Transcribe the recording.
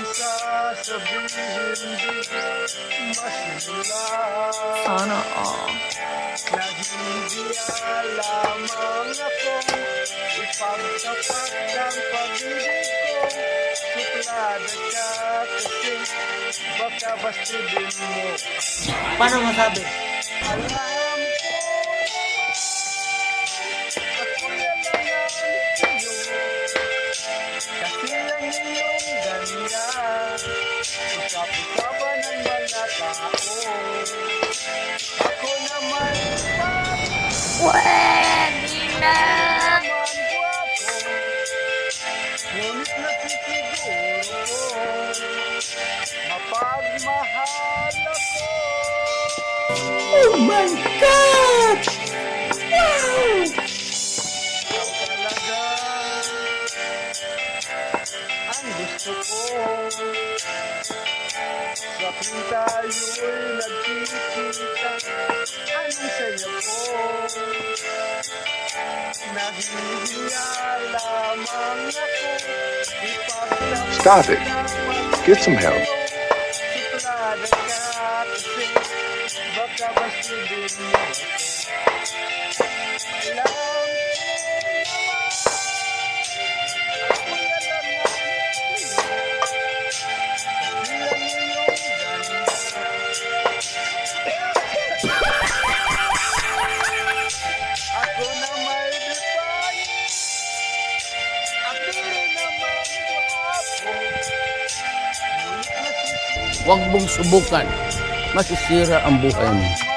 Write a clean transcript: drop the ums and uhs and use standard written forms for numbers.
sasabihin di masimula. Sana all. Na hindi lamang ako ipagtapat ng pag-ibig ko. Suplada ka kasi baka bastidin mo. Paano masabi? Alam ko ako'y alangan sa'yo. Kasi ang iyong ganda usap-usapan ng mga tao. Ako naman Pwede na! naman guwapo, ngunit nasisiguro ko mapagmahal ako. Oh my God! Wow! Ikaw talaga ang gusto ko. Sa tuwing tayo'y nagkikita, anong saya ko. Nahihiya lamang ako ipagtapat Stop it. Get some help. suplada ka kasi baka bastidin mo ako. Alam ko ako na may detalye, ako rin naman guwapo. Huwag mong subukan. Masisira ang buhay mo.